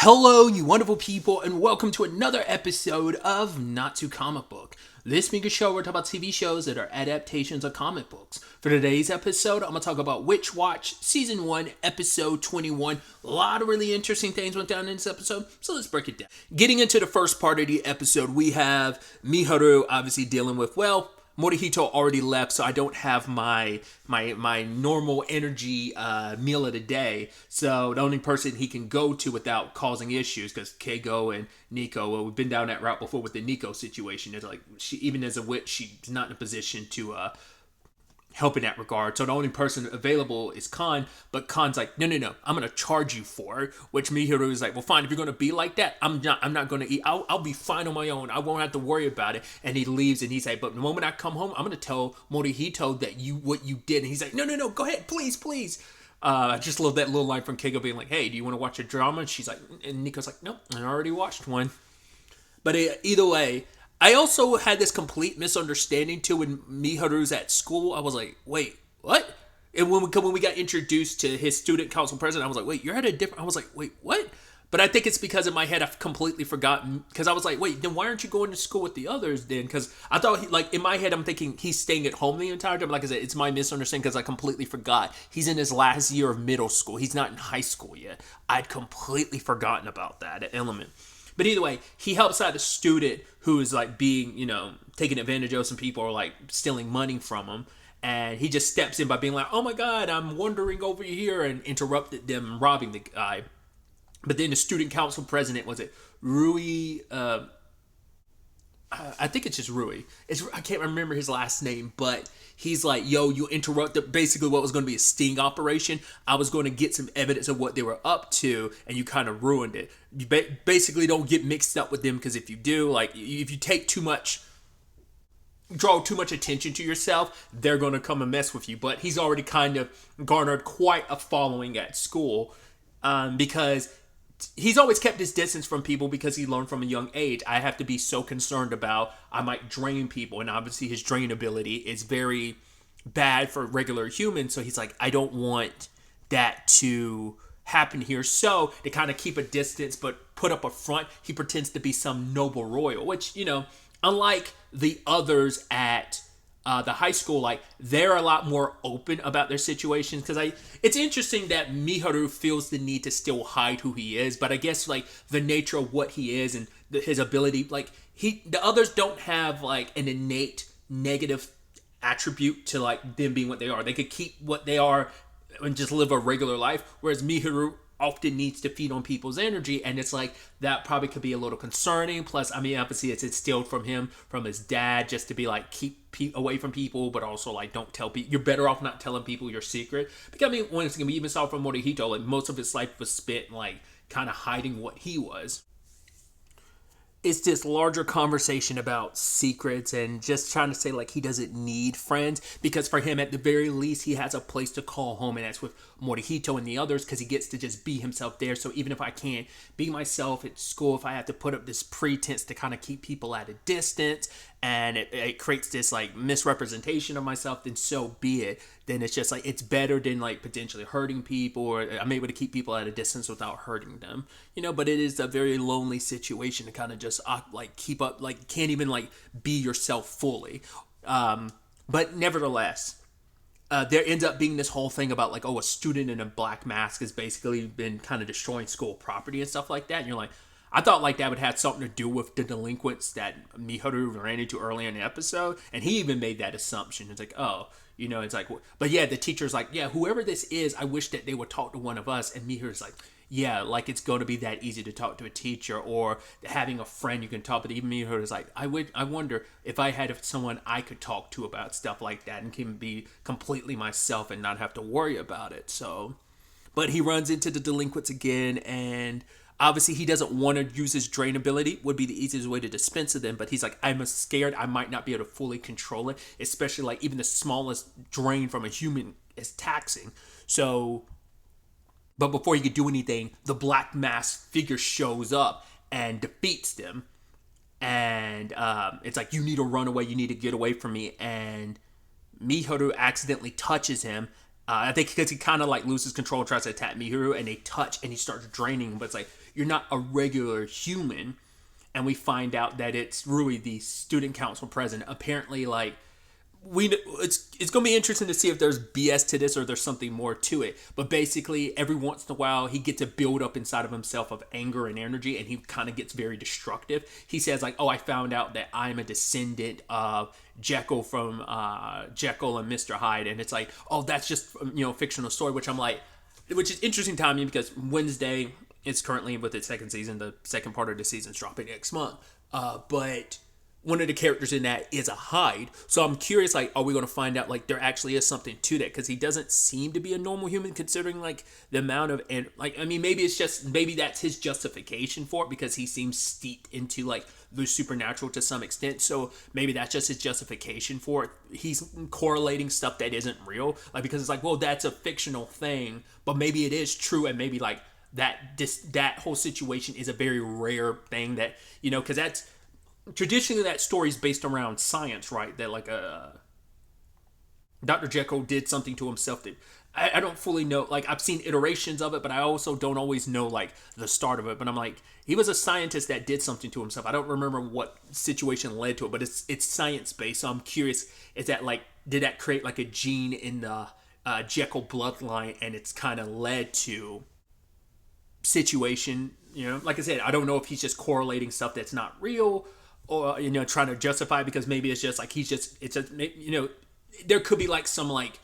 Hello, you wonderful people, and welcome to another episode of Not Too Comic Book. This being a show where we talk about TV shows that are adaptations of comic books. For today's episode, I'm going to talk about Witch Watch Season 1, Episode 21. A lot of really interesting things went down in this episode, so let's break it down. Getting into the first part of the episode, we have Miharu obviously dealing with, Morihito already left, so I don't have my normal energy meal of the day. So the only person he can go to without causing issues, because Keiko and Nico, we've been down that route before with the Nico situation. It's like she, even as a witch, she's not in a position to help in that regard. So the only person available is Khan, but Khan's like, no, I'm gonna charge you for it. Which Miharu is like, well, fine, if you're gonna be like that, I'm not gonna eat. I'll be fine on my own. I won't have to worry about it. And he leaves, and he's like, but the moment I come home, I'm gonna tell Morihito that what you did. And he's like, no, go ahead, please. I just love that little line from Keiko being like, hey, do you want to watch a drama? And she's like, and Nico's like, nope, I already watched one. But either way, I also had this complete misunderstanding too when Miharu's at school. I was like, wait, what? And when we got introduced to his student council president, I was like, wait, you're at a different... I was like, wait, what? But I think it's because in my head I've completely forgotten, because I was like, wait, then why aren't you going to school with the others then? Because I thought, in my head I'm thinking he's staying at home the entire time. Like I said, it's my misunderstanding because I completely forgot. He's in his last year of middle school. He's not in high school yet. I'd completely forgotten about that element. But either way, he helps out a student who is like being, taking advantage of some people or like stealing money from him. And he just steps in by being like, oh my God, I'm wandering over here, and interrupted them robbing the guy. But then the student council president, was it Rui? I think it's just Rui. I can't remember his last name, but he's like, yo, you interrupted basically what was going to be a sting operation. I was going to get some evidence of what they were up to, and you kind of ruined it. You basically don't get mixed up with them, because if you do, if you take draw too much attention to yourself, they're going to come and mess with you. But he's already kind of garnered quite a following at school, because he's always kept his distance from people because he learned from a young age. I have to be so concerned about I might drain people, and obviously his drain ability is very bad for regular humans. So he's like, I don't want that to happen here. So to kind of keep a distance but put up a front, he pretends to be some noble royal, which, unlike the others at the high school, they're a lot more open about their situations. Because it's interesting that Miharu feels the need to still hide who he is, but I guess the nature of what he is and his ability, the others don't have an innate negative attribute to them being what they are. They could keep what they are and just live a regular life, whereas Miharu often needs to feed on people's energy, and it's that probably could be a little concerning. Plus, obviously it's instilled from his dad, just to be keep away from people, but also don't tell people. You're better off not telling people your secret, because when it's gonna be, even saw from Morihito, most of his life was spent kind of hiding what he was. It's this larger conversation about secrets and just trying to say he doesn't need friends, because for him, at the very least, he has a place to call home, and that's with Morihito and the others, because he gets to just be himself there. So even if I can't be myself at school, if I have to put up this pretense to kind of keep people at a distance, and it creates this misrepresentation of myself, then so be it. Then it's just it's better than potentially hurting people, or I'm able to keep people at a distance without hurting them, but it is a very lonely situation to kind of just keep up, can't even be yourself fully. But nevertheless, there ends up being this whole thing about a student in a black mask has basically been kind of destroying school property and stuff like that. And you're I thought that would have something to do with the delinquents that Miharu ran into early in the episode, and he even made that assumption. It's but yeah, the teacher's yeah, whoever this is, I wish that they would talk to one of us. And Miharu's yeah, it's going to be that easy to talk to a teacher, or having a friend you can talk. But even Miharu's I wonder if I had someone I could talk to about stuff like that and can be completely myself and not have to worry about it. So, but he runs into the delinquents again, and obviously he doesn't want to use his drain ability. Would be the easiest way to dispense of them. But he's I'm scared I might not be able to fully control it, especially even the smallest drain from a human is taxing. So, but before he could do anything, the black mask figure shows up and defeats them. And it's you need to run away. You need to get away from me. And Miharu accidentally touches him. I think because he kind of loses control, tries to attack Miharu, and they touch, and he starts draining him. But it's you're not a regular human. And we find out that it's Rui, the student council president. Apparently, like, it's gonna be interesting to see if there's BS to this or there's something more to it. But basically, every once in a while, he gets a build up inside of himself of anger and energy, and he kind of gets very destructive. He says like, "Oh, I found out that I'm a descendant of Jekyll from Jekyll and Mr. Hyde," and it's like, "Oh, that's just fictional story," which I'm like, which is interesting timing because Wednesday is currently with its second season. The second part of the season's dropping next month, but one of the characters in that is a Hyde. So I'm curious, like, are we going to find out, like, there actually is something to that? Because he doesn't seem to be a normal human considering, like, the amount of, and like, I mean, maybe that's his justification for it because he seems steeped into, like, the supernatural to some extent. So maybe that's just his justification for it. He's correlating stuff that isn't real. Like, because it's like, well, that's a fictional thing, but maybe it is true. And maybe, like, that whole situation is a very rare thing that, because that's, traditionally that story is based around science, right? That like Dr. Jekyll did something to himself that I don't fully know. Like, I've seen iterations of it, but I also don't always know like the start of it. But I'm like, he was a scientist that did something to himself. I don't remember what situation led to it, but it's science based. So I'm curious, is that like, did that create like a gene in the Jekyll bloodline, and it's kind of led to situation? Like I said, I don't know if he's just correlating stuff that's not real, or trying to justify it, because maybe it's just like there could be like some like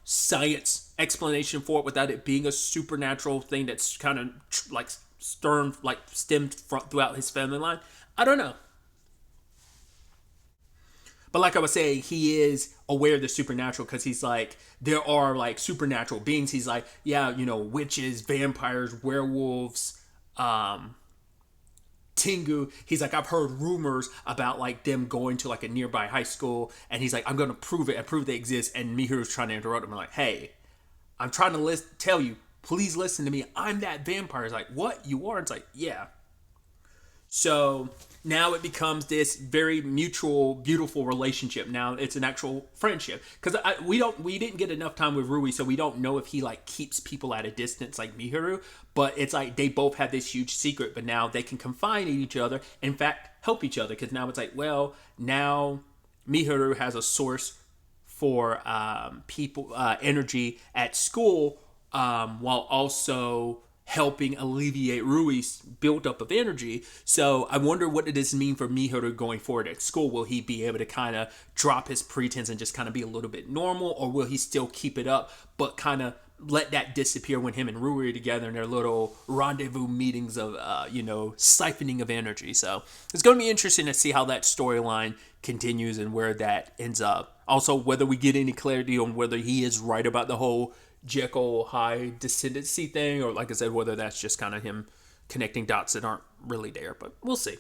science explanation for it without it being a supernatural thing that's kind of like stemmed throughout his family line. I don't know. But like I was saying, he is aware of the supernatural because he's like, there are like supernatural beings. He's like, yeah, witches, vampires, werewolves, Tengu. He's like, I've heard rumors about like them going to like a nearby high school, and he's like, I'm gonna prove it. I prove they exist. And Mihiru's trying to interrupt him. I'm like, hey, I'm trying to tell you, please listen to me. I'm that vampire. It's like, what? You are? It's like, yeah. So now it becomes this very mutual, beautiful relationship. Now it's an actual friendship because we didn't get enough time with Rui, so we don't know if he like keeps people at a distance like Mihiru. But it's like they both have this huge secret, but now they can confide in each other. In fact, help each other, because now it's like, well, now Mihiru has a source for people energy at school, while also helping alleviate Rui's buildup of energy. So I wonder, what does this mean for Mihiru going forward at school? Will he be able to kind of drop his pretense and just kind of be a little bit normal, or will he still keep it up but kind of let that disappear when him and Rui are together in their little rendezvous meetings of siphoning of energy? So it's going to be interesting to see how that storyline continues and where that ends up. Also, whether we get any clarity on whether he is right about the whole Jekyll high descendancy thing, or like I said, whether that's just kind of him connecting dots that aren't really there, but we'll see.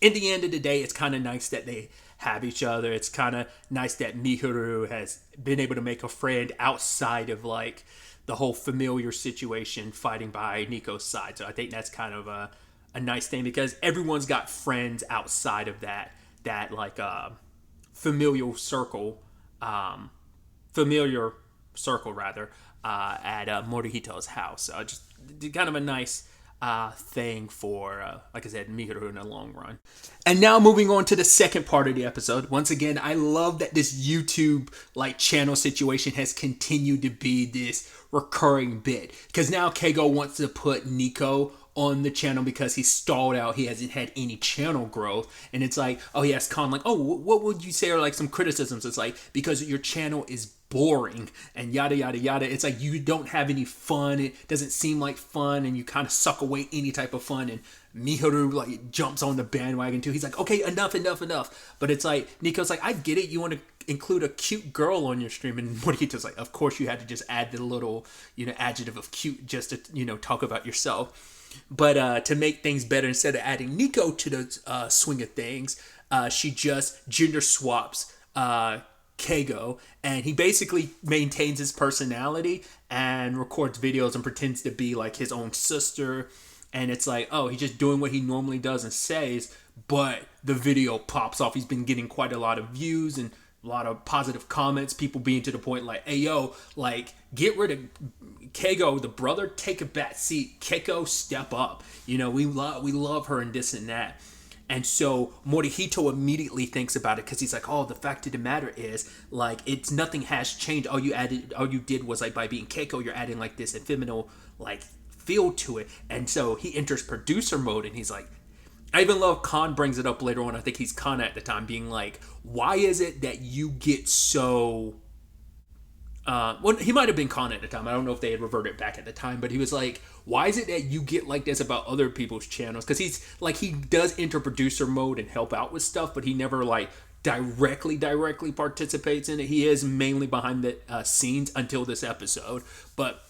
In the end of the day, it's kind of nice that they have each other. It's kind of nice that Mihiru has been able to make a friend outside of like the whole familiar situation fighting by Nico's side. So I think that's kind of a nice thing, because everyone's got friends outside of that like familiar circle at Morihito's house. So just kind of a nice thing for, like I said, Mihiru in the long run. And now moving on to the second part of the episode. Once again, I love that this YouTube like channel situation has continued to be this recurring bit, because now Keiko wants to put Nico on the channel because he's stalled out. He hasn't had any channel growth. And it's like, oh, he asked Con like, oh, what would you say are like some criticisms? It's like, because your channel is boring and yada yada yada. It's like you don't have any fun. It doesn't seem like fun, and you kind of suck away any type of fun. And Mihiru like jumps on the bandwagon too. He's like, okay, enough. But it's like, Nico's like, I get it, you want to include a cute girl on your stream, and Morihito's like, of course you had to just add the little adjective of cute just to talk about yourself. But to make things better, instead of adding Nico to the swing of things, she just gender swaps Keiko, and he basically maintains his personality and records videos and pretends to be like his own sister. And it's like, oh, he's just doing what he normally does and says, but the video pops off. He's been getting quite a lot of views, and a lot of positive comments, people being to the point like, hey, yo, like, get rid of Keiko, the brother, take a back seat. Keiko, step up. You know, we love her and this and that. And so Morihito immediately thinks about it because he's like, oh, the fact of the matter is, like, it's nothing has changed. All you did was, like, by being Keiko, you're adding, like, this ephemeral, like, feel to it. And so he enters producer mode and he's like, I even love Khan brings it up later on. I think he's Khan at the time, being like, why is it that you get so... well, he might have been Khan at the time. I don't know if they had reverted back at the time, but he was like, why is it that you get like this about other people's channels? Because he's like, he does enter producer mode and help out with stuff, but he never like directly participates in it. He is mainly behind the scenes until this episode. But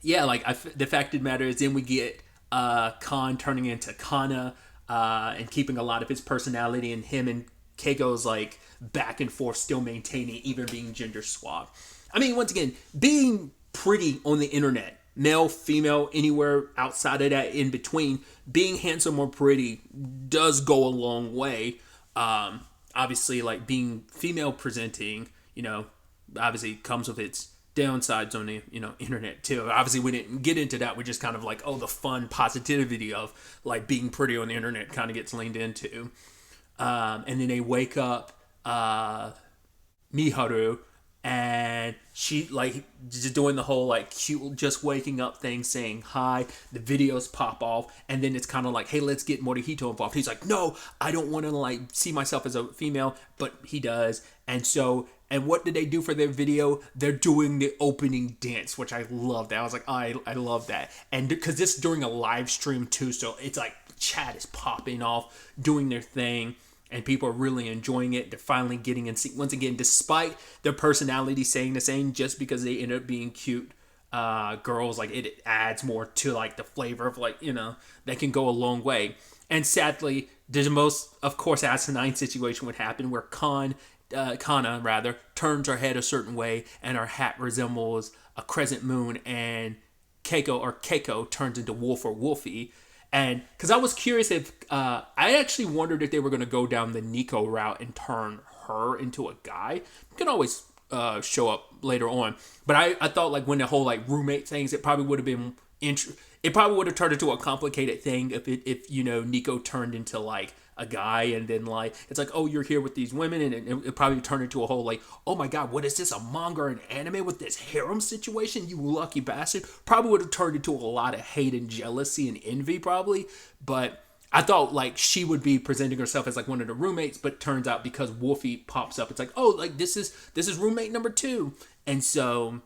yeah, like the fact of the matter is, then we get Khan turning into Kana and keeping a lot of his personality, and him and Keiko's like back and forth, still maintaining, even being gender swapped. I mean, once again, being pretty on the internet, male, female, anywhere outside of that, in between, being handsome or pretty does go a long way. Obviously, like being female presenting, you know, obviously comes with its downsides on the, you know, internet too. Obviously, we didn't get into that. We're just kind of like, oh, the fun positivity of like being pretty on the internet kind of gets leaned into. And then they wake up Miharu, and she like just doing the whole like cute just waking up thing, saying hi. The videos pop off, and then it's kind of like, hey, let's get Morihito involved. He's like, no, I don't want to like see myself as a female, but he does. And so, and what did they do for their video? They're doing the opening dance, which I love that. I was like, I love that. And because this is during a live stream too, so it's like chat is popping off, doing their thing. And people are really enjoying it. They're finally getting in sync. Once again, despite their personality saying the same, just because they end up being cute girls, like it adds more to like the flavor of like, you know, that can go a long way. And sadly, the most, of course, asinine situation would happen where Kana turns her head a certain way and her hat resembles a crescent moon, and Keiko turns into Wolf or Wolfie. And because I was curious if I actually wondered if they were going to go down the Nico route and turn her into a guy. You can always show up later on, but I thought like when the whole like roommate things, it probably would have been it probably would have turned into a complicated thing if you know, Nico turned into like a guy, and then like it's like, oh, you're here with these women, and it probably turned into a whole like, oh my god, what is this, a manga or an anime with this harem situation, you lucky bastard. Probably would have turned into a lot of hate and jealousy and envy probably. But I thought like she would be presenting herself as like one of the roommates, but turns out because Wolfie pops up, it's like, oh, like this is roommate number 2. And so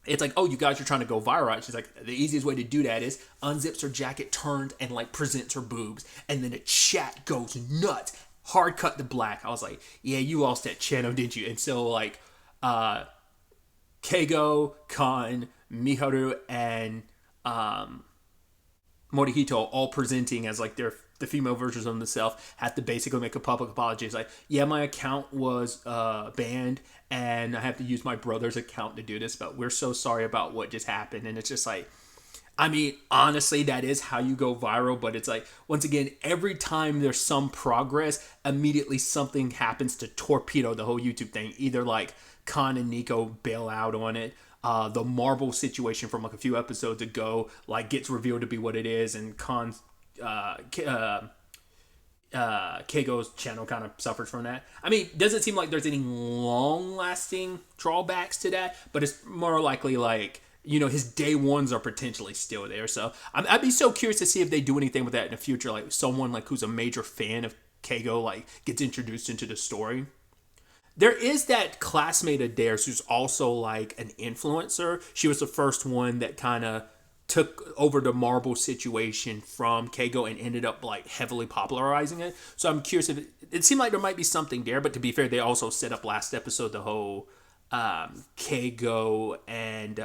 it's like, oh, you guys are trying to go viral. She's like, the easiest way to do that is unzips her jacket, turns, and like presents her boobs. And then the chat goes nuts. Hard cut to black. I was like, yeah, you lost that channel, didn't you? And so like Keigo, Kan, Miharu, and Morihito all presenting as like the female versions of themselves, have to basically make a public apology. It's like, yeah, my account was banned and I have to use my brother's account to do this, but we're so sorry about what just happened. And it's just like, I mean, honestly, that is how you go viral. But it's like, once again, every time there's some progress, immediately something happens to torpedo the whole YouTube thing. Either like Kan and Nico bail out on it. The marble situation from like a few episodes ago like gets revealed to be what it is, and Kan's Keigo's channel kind of suffers from that. I mean, doesn't seem like there's any long-lasting drawbacks to that, but it's more likely like, you know, his day ones are potentially still there. So I'd be so curious to see if they do anything with that in the future. Like someone like who's a major fan of Keigo like gets introduced into the story. There is that classmate of theirs who's also like an influencer. She was the first one that kind of took over the marble situation from Keigo and ended up like heavily popularizing it. So I'm curious if it seemed like there might be something there, but to be fair, they also set up last episode the whole Keigo and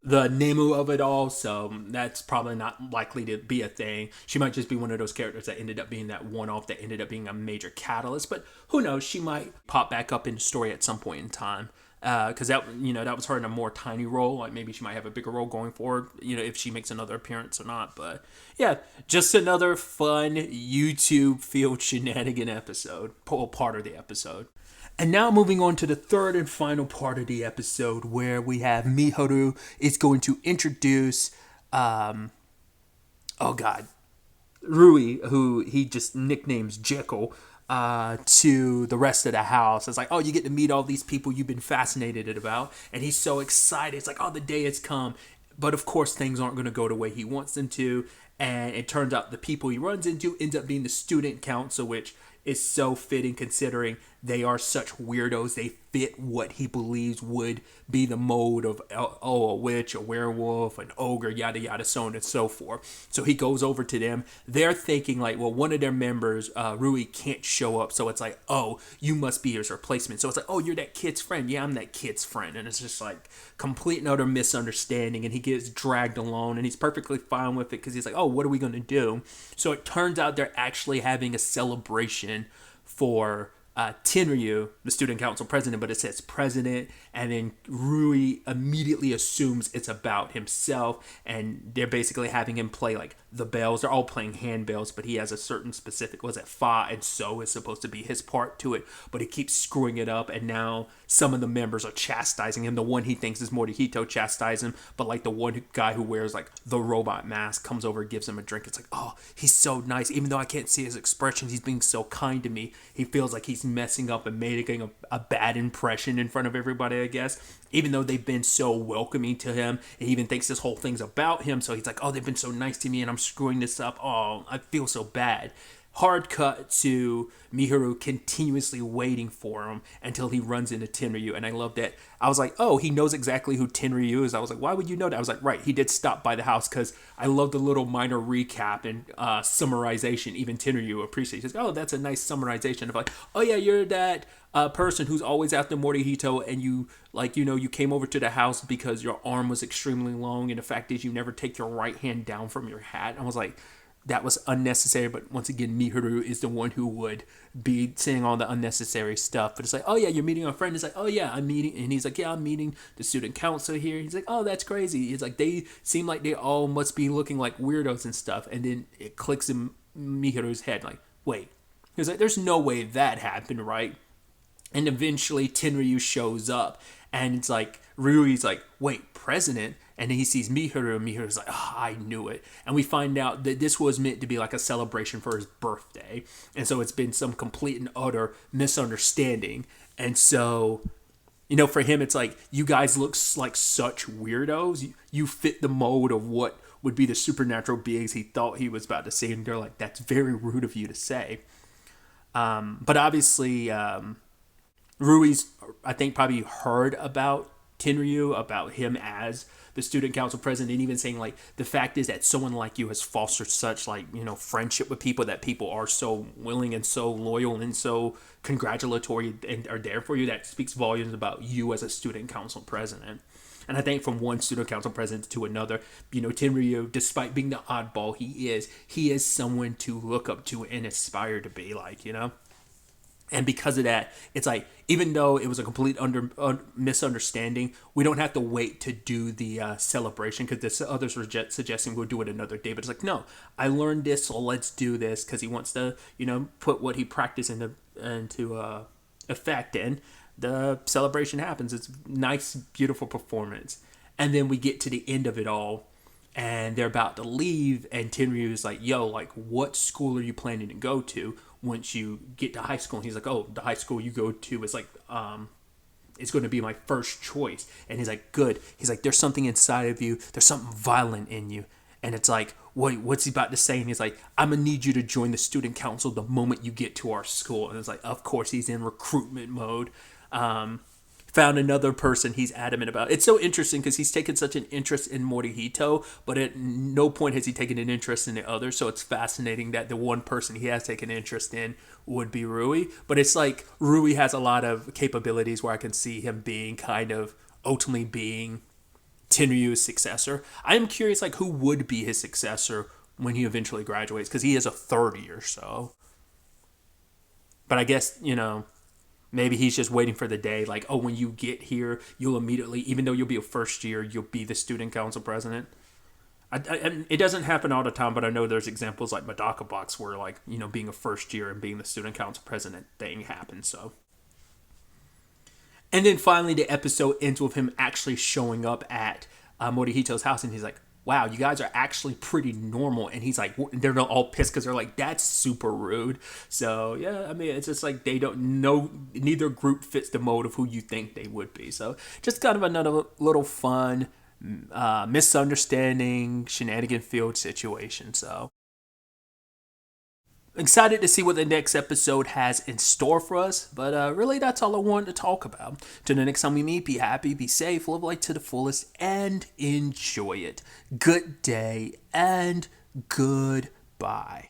the Nemu of it all, so that's probably not likely to be a thing. She might just be one of those characters that ended up being that one-off that ended up being a major catalyst, but who knows, she might pop back up in the story at some point in time because that that was her in a more tiny role. Like maybe she might have a bigger role going forward, if she makes another appearance or not. But yeah, just another fun YouTube field shenanigan episode, part of the episode. And now moving on to the third and final part of the episode, where we have Miharu is going to introduce, Rui, who he just nicknames Jekyll, to the rest of the house. It's like, oh, you get to meet all these people you've been fascinated about. And he's so excited. It's like, oh, the day has come. But of course, things aren't going to go the way he wants them to. And it turns out the people he runs into ends up being the student council, which is so fitting considering they are such weirdos. They fit what he believes would be the mode of, a witch, a werewolf, an ogre, yada yada, so on and so forth. So he goes over to them. They're thinking like, well, one of their members, Rui, can't show up. So it's like, oh, you must be his replacement. So it's like, oh, you're that kid's friend. Yeah, I'm that kid's friend. And it's just like complete and utter misunderstanding. And he gets dragged along and he's perfectly fine with it because he's like, oh, what are we going to do? So it turns out they're actually having a celebration for Tenryu, the student council president, but it says president, and then Rui immediately assumes it's about himself, and they're basically having him play like the bells. They're all playing handbells, but he has a certain specific, was it fa, and so is supposed to be his part to it, but he keeps screwing it up, and now some of the members are chastising him. The one he thinks is Morihito chastises him, but like the one guy who wears like the robot mask comes over and gives him a drink. It's like, oh, he's so nice. Even though I can't see his expressions, he's being so kind to me. He feels like he's messing up and making a bad impression in front of everybody, I guess. Even though they've been so welcoming to him, he even thinks this whole thing's about him. So he's like, oh, they've been so nice to me and I'm screwing this up. Oh, I feel so bad. Hard cut to Miharu continuously waiting for him until he runs into Tenryu. And I love that. I was like, oh, he knows exactly who Tenryu is. I was like, why would you know that? I was like, right, he did stop by the house, because I love the little minor recap and summarization. Even Tenryu appreciates. He's like, oh, that's a nice summarization of like, oh yeah, you're that person who's always after Morihito, and you you came over to the house because your arm was extremely long, and the fact is you never take your right hand down from your hat. And I was like, that was unnecessary, but once again, Miharu is the one who would be saying all the unnecessary stuff. But it's like, oh yeah, you're meeting a friend. It's like, oh yeah, I'm meeting, and he's like, yeah, I'm meeting the student council here. He's like, oh, that's crazy. It's like, they seem like they all must be looking like weirdos and stuff. And then it clicks in Miharu's head, like, wait. He's like, there's no way that happened, right? And eventually Tenryu shows up, and it's like, Rui's like, wait, president? And he sees Miharu, and Miharu's like, oh, I knew it. And we find out that this was meant to be like a celebration for his birthday. And so it's been some complete and utter misunderstanding. And so, for him, it's like, you guys look like such weirdos. You fit the mold of what would be the supernatural beings he thought he was about to see. And they're like, that's very rude of you to say. But obviously, Rui's, I think, probably heard about Tenryu, about him as the student council president, and even saying like, the fact is that someone like you has fostered such friendship with people, that people are so willing and so loyal and so congratulatory and are there for you. That speaks volumes about you as a student council president. And I think from one student council president to another, Tenryu, despite being the oddball he is someone to look up to and aspire to be like, And because of that, it's like, even though it was a complete misunderstanding, we don't have to wait to do the celebration, because the others were suggesting we'll do it another day. But it's like, no, I learned this, so let's do this, because he wants to, put what he practiced into effect, and the celebration happens. It's nice, beautiful performance. And then we get to the end of it all, and they're about to leave, and Tenryu is like, yo, like, what school are you planning to go to once you get to high school? And he's like, oh, the high school you go to is like, it's going to be my first choice. And he's like, good. He's like, there's something inside of you. There's something violent in you. And it's like, wait, what's he about to say? And he's like, I'm going to need you to join the student council the moment you get to our school. And it's like, of course, he's in recruitment mode. Found another person he's adamant about. It's so interesting because he's taken such an interest in Morihito, but at no point has he taken an interest in the other. So it's fascinating that the one person he has taken interest in would be Rui. But it's like, Rui has a lot of capabilities where I can see him being kind of ultimately being Tenryu's successor. I am curious, like, who would be his successor when he eventually graduates, because he is a third year, so. But I guess, Maybe he's just waiting for the day, like, oh, when you get here, you'll immediately, even though you'll be a first year, you'll be the student council president. It doesn't happen all the time, but I know there's examples like Medaka Box where, like, being a first year and being the student council president thing happens. So, and then finally, the episode ends with him actually showing up at Morihito's house, and he's like, wow, you guys are actually pretty normal. And he's like, they're all pissed because they're like, that's super rude. So, yeah, I mean, it's just like they don't know, neither group fits the mold of who you think they would be. So, just kind of another little fun misunderstanding, shenanigan field situation. So, excited to see what the next episode has in store for us, but really that's all I wanted to talk about. Till the next time we meet, be happy, be safe, live life to the fullest, and enjoy it. Good day and goodbye.